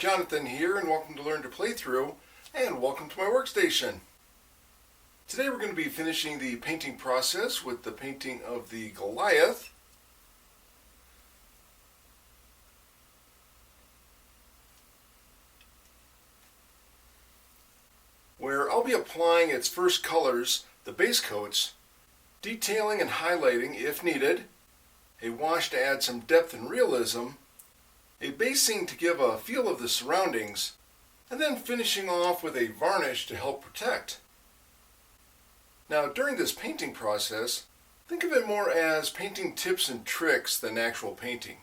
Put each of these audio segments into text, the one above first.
Jonathon here, and welcome to Learn to Playthrough, and welcome to my workstation. Today we're going to be finishing the painting process with the painting of the Goliath. Where I'll be applying its first colors, the base coats, detailing and highlighting if needed, a wash to add some depth and realism, a basing to give a feel of the surroundings, and then finishing off with a varnish to help protect. Now, during this painting process, think of it more as painting tips and tricks than actual painting.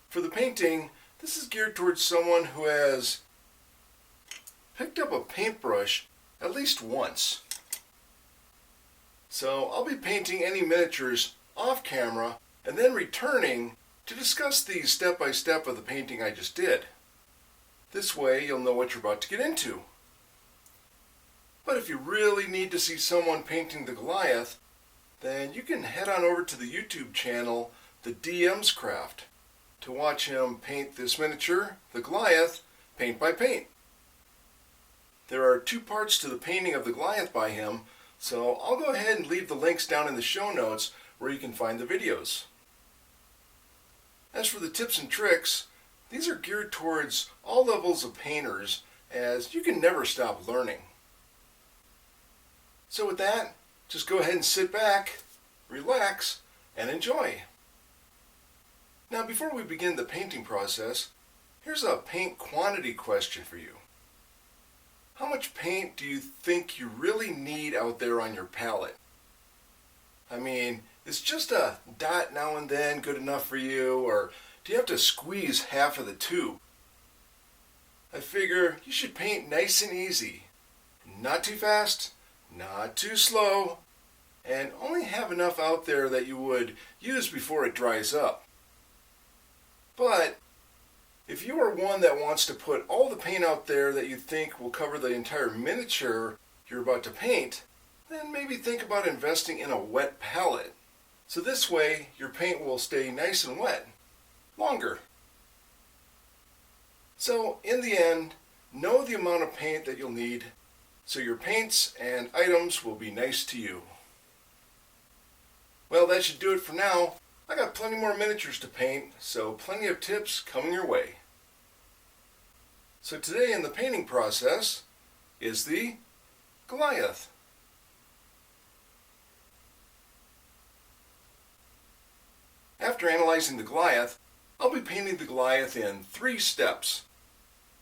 For the painting, this is geared towards someone who has picked up a paintbrush at least once. So I'll be painting any miniatures off camera and then returning to discuss the step-by-step of the painting I just did. This way you'll know what you're about to get into. But if you really need to see someone painting the Goliath, then you can head on over to the YouTube channel TheDMsCraft to watch him paint this miniature, the Goliath, paint by paint. There are two parts to the painting of the Goliath by him, so I'll go ahead and leave the links down in the show notes where you can find the videos. As for the tips and tricks, these are geared towards all levels of painters, as you can never stop learning. So with that, just go ahead and sit back, relax, and enjoy. Now before we begin the painting process, here's a paint quantity question for you. How much paint do you think you really need out there on your palette? I mean, is just a dot now and then good enough for you, or do you have to squeeze half of the tube? I figure you should paint nice and easy. Not too fast, not too slow, and only have enough out there that you would use before it dries up. But if you are one that wants to put all the paint out there that you think will cover the entire miniature you're about to paint, then maybe think about investing in a wet palette. So this way your paint will stay nice and wet longer. So in the end, know the amount of paint that you'll need so your paints and items will be nice to you. Well, that should do it for now. I got plenty more miniatures to paint, so plenty of tips coming your way. So today in the painting process is the Goliath. After analyzing the Goliath, I'll be painting the Goliath in 3 steps.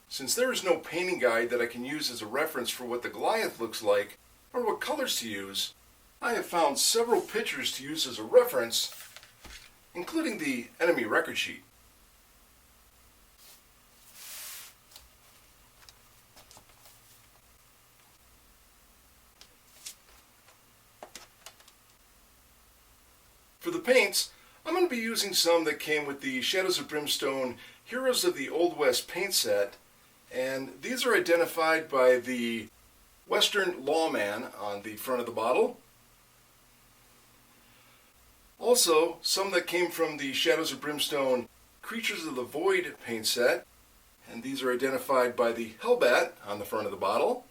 Since there is no painting guide that I can use as a reference for what the Goliath looks like or what colors to use, I have found several pictures to use as a reference, including the enemy record sheet. For the paints, I'm going to be using some that came with the Shadows of Brimstone Heroes of the Old West paint set, and these are identified by the Western Lawman on the front of the bottle. Also, some that came from the Shadows of Brimstone Creatures of the Void paint set, and these are identified by the Hellbat on the front of the bottle.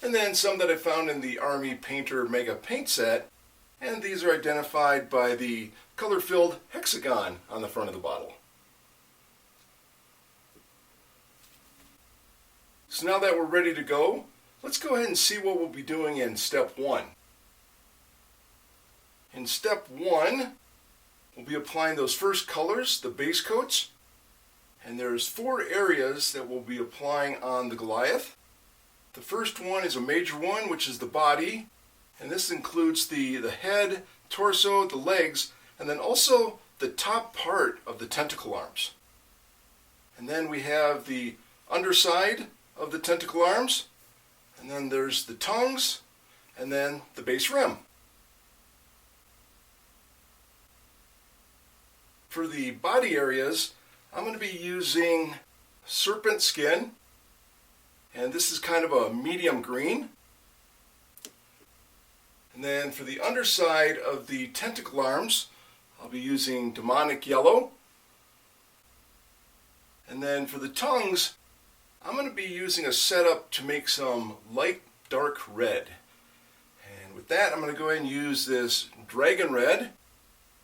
And then some that I found in the Army Painter Mega paint set, and these are identified by the color-filled hexagon on the front of the bottle. So now that we're ready to go, let's go ahead and see what we'll be doing in step 1. In step 1, we'll be applying those first colors, the base coats, and there's 4 areas that we'll be applying on the Goliath. The first one is a major one, which is the body, and this includes the head, torso, the legs, and then also the top part of the tentacle arms. And then we have the underside of the tentacle arms, and then there's the tongues, and then the base rim. For the body areas, I'm going to be using serpent skin, and this is kind of a medium green. And then for the underside of the tentacle arms, I'll be using demonic yellow. And then for the tongues, I'm going to be using a setup to make some light dark red. And with that, I'm going to go ahead and use this dragon red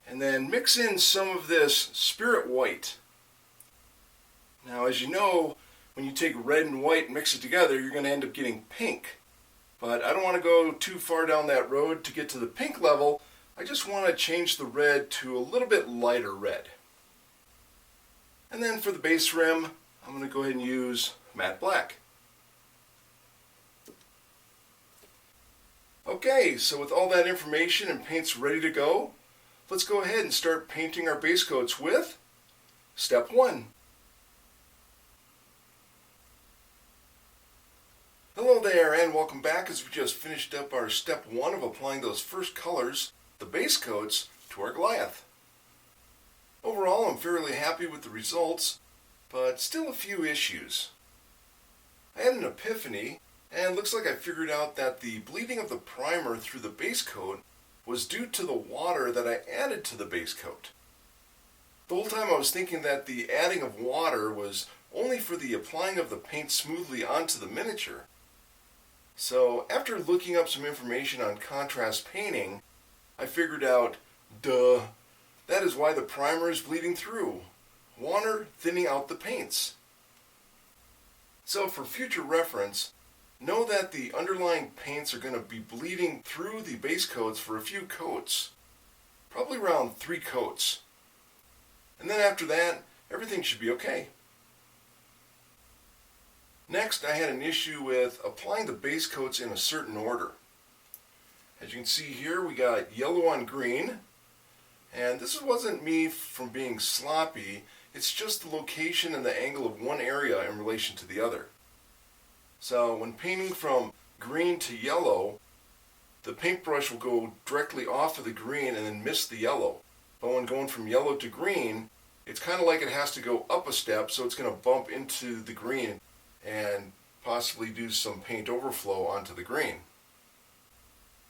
and then mix in some of this spirit white. Now, as you know, when you take red and white and mix it together, you're going to end up getting pink. But I don't want to go too far down that road to get to the pink level. I just want to change the red to a little bit lighter red. And then for the base rim, I'm going to go ahead and use matte black. Okay, so with all that information and paints ready to go, let's go ahead and start painting our base coats with step 1. Hello there and welcome back as we just finished up our step 1 of applying those first colors, the base coats, to our Goliath. Overall, I'm fairly happy with the results, but still a few issues. I had an epiphany, and looks like I figured out that the bleeding of the primer through the base coat was due to the water that I added to the base coat. The whole time I was thinking that the adding of water was only for the applying of the paint smoothly onto the miniature. So after looking up some information on contrast painting, I figured out, duh, that is why the primer is bleeding through. Water thinning out the paints. So for future reference, know that the underlying paints are going to be bleeding through the base coats for a few coats. Probably around 3 coats. And then after that, everything should be okay. Next, I had an issue with applying the base coats in a certain order. As you can see here, we got yellow on green. And this wasn't me from being sloppy, it's just the location and the angle of one area in relation to the other. So when painting from green to yellow, the paintbrush will go directly off of the green and then miss the yellow. But when going from yellow to green, it's kind of like it has to go up a step, so it's going to bump into the green and possibly do some paint overflow onto the green.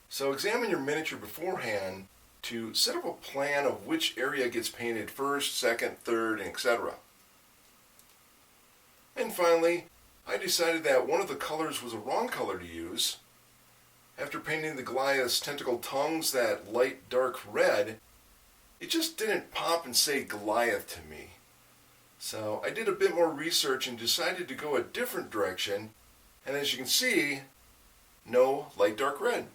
So examine your miniature beforehand to set up a plan of which area gets painted first, second, third, etc. And finally, I decided that one of the colors was a wrong color to use. After painting the Goliath's tentacle tongues that light dark red, it just didn't pop and say Goliath to me. So I did a bit more research and decided to go a different direction, and as you can see, no light dark red.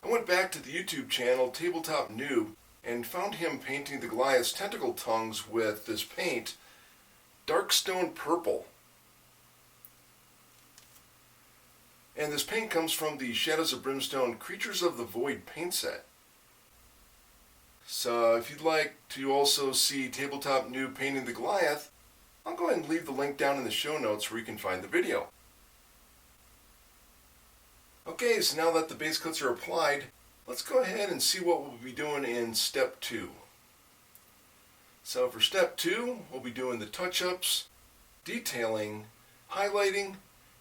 I went back to the YouTube channel TabletopNoob and found him painting the Goliath's tentacle tongues with this paint, Darkstone Purple. And this paint comes from the Shadows of Brimstone Creatures of the Void paint set. So if you'd like to also see TabletopNoob painting the Goliath, I'll go ahead and leave the link down in the show notes where you can find the video. Okay, so now that the base coats are applied, let's go ahead and see what we'll be doing in step 2. So for step 2, we'll be doing the touch-ups, detailing, highlighting,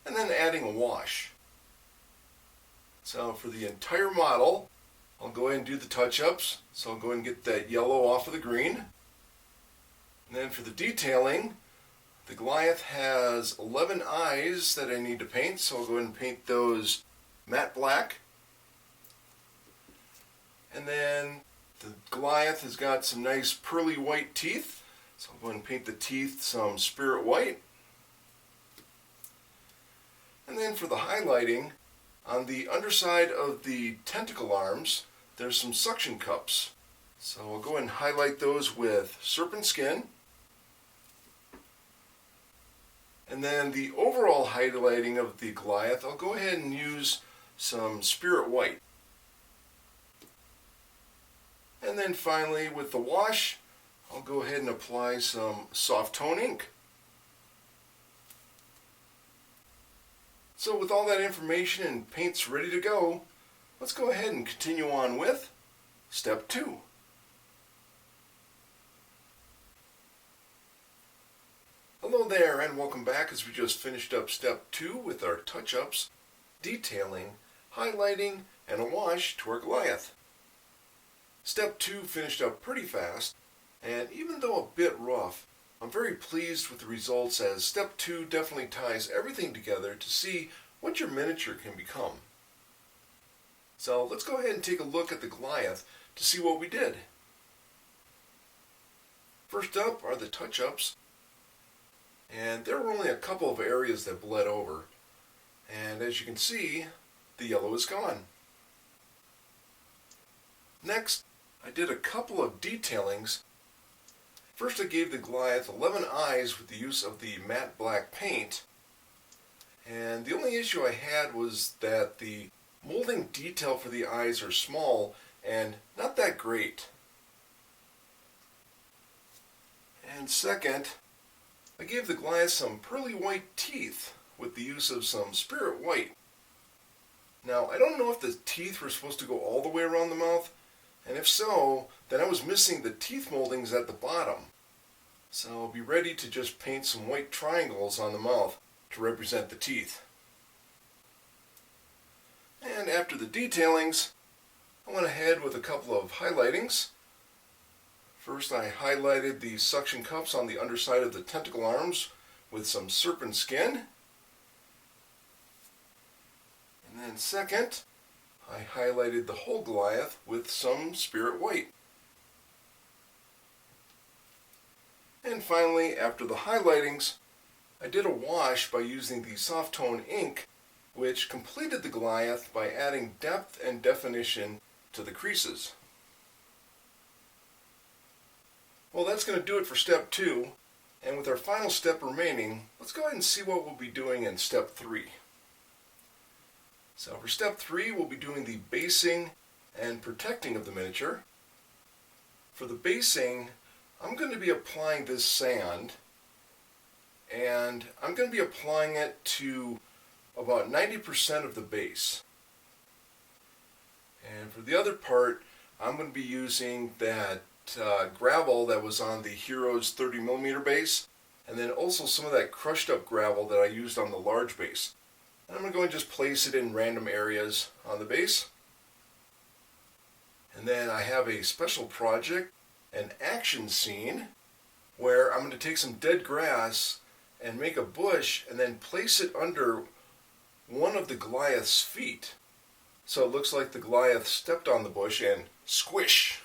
and then adding a wash. So for the entire model, I'll go ahead and do the touch-ups. So I'll go ahead and get that yellow off of the green. And then for the detailing, the Goliath has 11 eyes that I need to paint, so I'll go ahead and paint those matte black. And then the Goliath has got some nice pearly white teeth, so I'll go ahead and paint the teeth some spirit white. And then for the highlighting, on the underside of the tentacle arms, there's some suction cups. So I'll go ahead and highlight those with serpent skin. And then the overall highlighting of the Goliath, I'll go ahead and use some spirit white. And then finally with the wash, I'll go ahead and apply some soft tone ink. So with all that information and paints ready to go, let's go ahead and continue on with step 2. Hello there and welcome back as we just finished up step 2 with our touch-ups, detailing, highlighting, and a wash to our Goliath. Step 2 finished up pretty fast, and even though a bit rough, I'm very pleased with the results, as step 2 definitely ties everything together to see what your miniature can become. So let's go ahead and take a look at the Goliath to see what we did. First up are the touch-ups, and there were only a couple of areas that bled over, and as you can see, the yellow is gone. Next, I did a couple of detailings. First, I gave the Goliath 11 eyes with the use of the matte black paint, and the only issue I had was that the molding detail for the eyes are small and not that great. And second, I gave the Goliath some pearly white teeth with the use of some spirit white. Now, I don't know if the teeth were supposed to go all the way around the mouth, and if so, then I was missing the teeth moldings at the bottom. So I'll be ready to just paint some white triangles on the mouth to represent the teeth. And after the detailings, I went ahead with a couple of highlightings. First, I highlighted the suction cups on the underside of the tentacle arms with some serpent skin. And then second, I highlighted the whole Goliath with some spirit white. And finally, after the highlightings, I did a wash by using the soft tone ink, which completed the Goliath by adding depth and definition to the creases. Well, that's going to do it for step 2, and with our final step remaining, let's go ahead and see what we'll be doing in step 3. So for step 3, we'll be doing the basing and protecting of the miniature. For the basing, I'm going to be applying this sand, and I'm going to be applying it to about 90% of the base. And for the other part, I'm going to be using that gravel that was on the Hero's 30mm base, and then also some of that crushed up gravel that I used on the large base. And I'm going to go and just place it in random areas on the base. And then I have a special project, an action scene, where I'm going to take some dead grass and make a bush and then place it under one of the Goliath's feet. So it looks like the Goliath stepped on the bush and squish.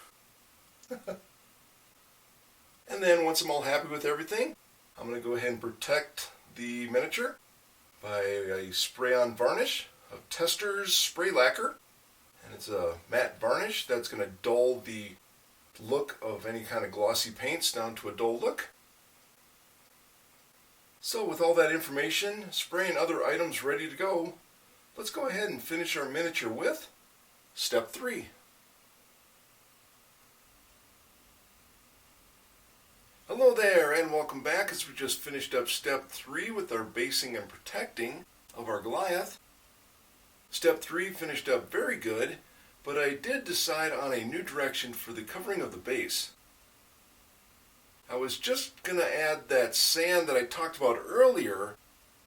And then once I'm all happy with everything, I'm going to go ahead and protect the miniature by a spray-on varnish of Tester's spray lacquer. And it's a matte varnish that's going to dull the look of any kind of glossy paints down to a dull look. So with all that information, spray and other items ready to go, let's go ahead and finish our miniature with step 3. Hello there, and welcome back, as we just finished up step 3 with our basing and protecting of our Goliath. Step 3 finished up very good, but I did decide on a new direction for the covering of the base. I was just going to add that sand that I talked about earlier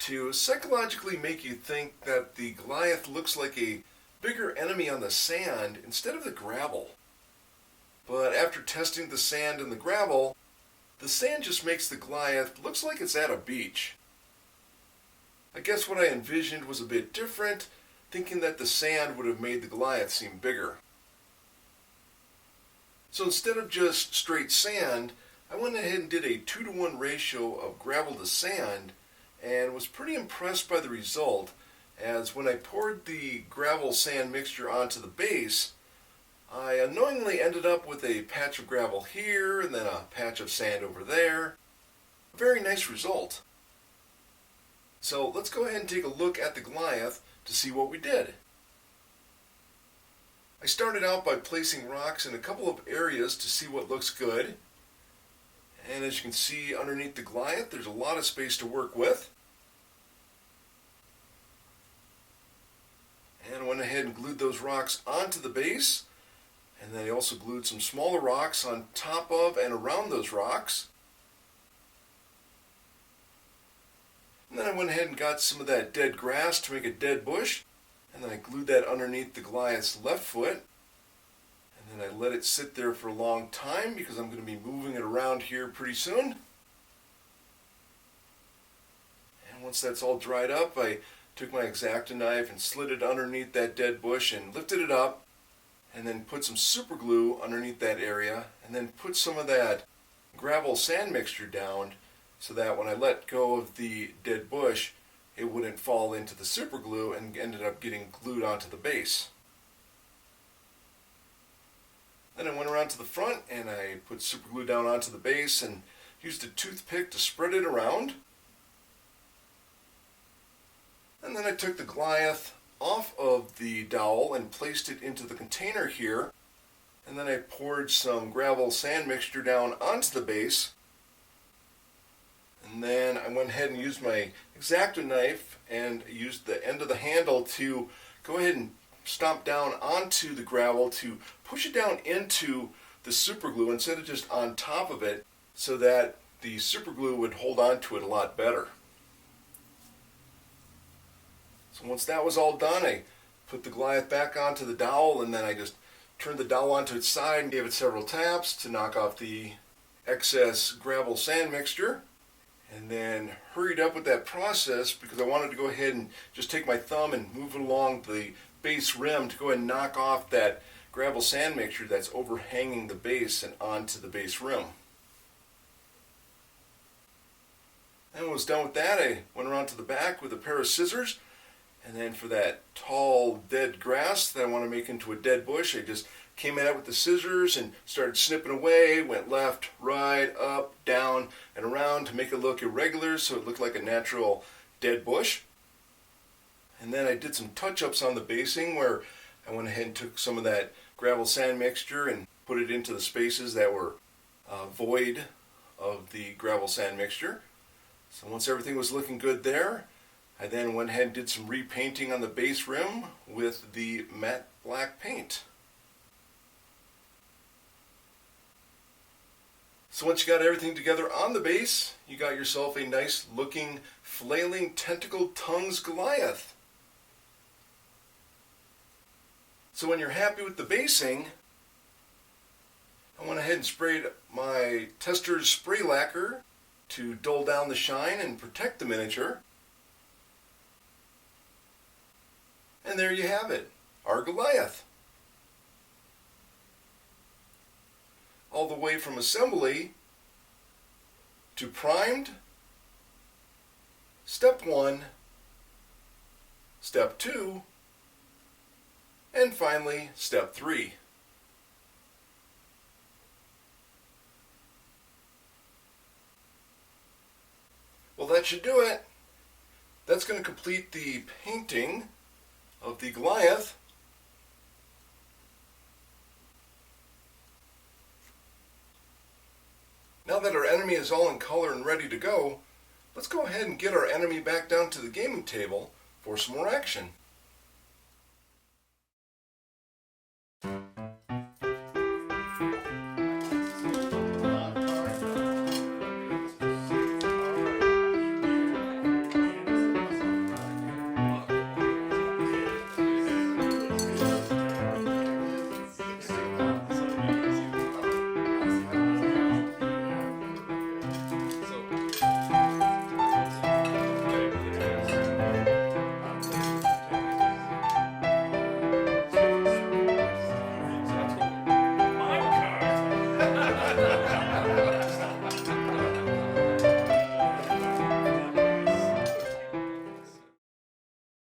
to psychologically make you think that the Goliath looks like a bigger enemy on the sand instead of the gravel. But after testing the sand and the gravel, the sand just makes the Goliath looks like it's at a beach. I guess what I envisioned was a bit different, thinking that the sand would have made the Goliath seem bigger. So instead of just straight sand, I went ahead and did a 2-to-1 ratio of gravel to sand, and was pretty impressed by the result, as when I poured the gravel sand mixture onto the base, I unknowingly ended up with a patch of gravel here and then a patch of sand over there. A very nice result. So let's go ahead and take a look at the Goliath to see what we did. I started out by placing rocks in a couple of areas to see what looks good. And as you can see underneath the Goliath, there's a lot of space to work with. And I went ahead and glued those rocks onto the base. And then I also glued some smaller rocks on top of and around those rocks. And then I went ahead and got some of that dead grass to make a dead bush. And then I glued that underneath the Goliath's left foot. And then I let it sit there for a long time because I'm going to be moving it around here pretty soon. once that's all dried up, I took my X-Acto knife and slid it underneath that dead bush and lifted it up, and then put some super glue underneath that area, and then put some of that gravel sand mixture down so that when I let go of the dead bush, it wouldn't fall into the super glue and ended up getting glued onto the base. Then I went around to the front and I put super glue down onto the base and used a toothpick to spread it around. And then I took the Goliath off of the dowel and placed it into the container here. And then I poured some gravel sand mixture down onto the base. And then I went ahead and used my X-Acto knife and used the end of the handle to go ahead and stomp down onto the gravel to push it down into the super glue instead of just on top of it, so that the super glue would hold on to it a lot better. So once that was all done, I put the Goliath back onto the dowel, and then I just turned the dowel onto its side and gave it several taps to knock off the excess gravel sand mixture. And then hurried up with that process because I wanted to go ahead and just take my thumb and move it along the base rim to go ahead and knock off that gravel sand mixture that's overhanging the base and onto the base rim. And when I was done with that, I went around to the back with a pair of scissors, and then for that tall dead grass that I want to make into a dead bush, I just came at it with the scissors and started snipping away, went left, right, up, down, and around to make it look irregular so it looked like a natural dead bush. And then I did some touch-ups on the basing where I went ahead and took some of that gravel sand mixture and put it into the spaces that were void of the gravel sand mixture. So once everything was looking good there, I then went ahead and did some repainting on the base rim with the matte black paint. So once you got everything together on the base, you got yourself a nice looking flailing tentacled tongues Goliath. So when you're happy with the basing, I went ahead and sprayed my Tester's spray lacquer to dull down the shine and protect the miniature. And there you have it, our Goliath. All the way from assembly to primed, step 1, step 2, and finally step 3. Well, that should do it. That's going to complete the painting of the Goliath. Now that our enemy is all in color and ready to go, let's go ahead and get our enemy back down to the gaming table for some more action.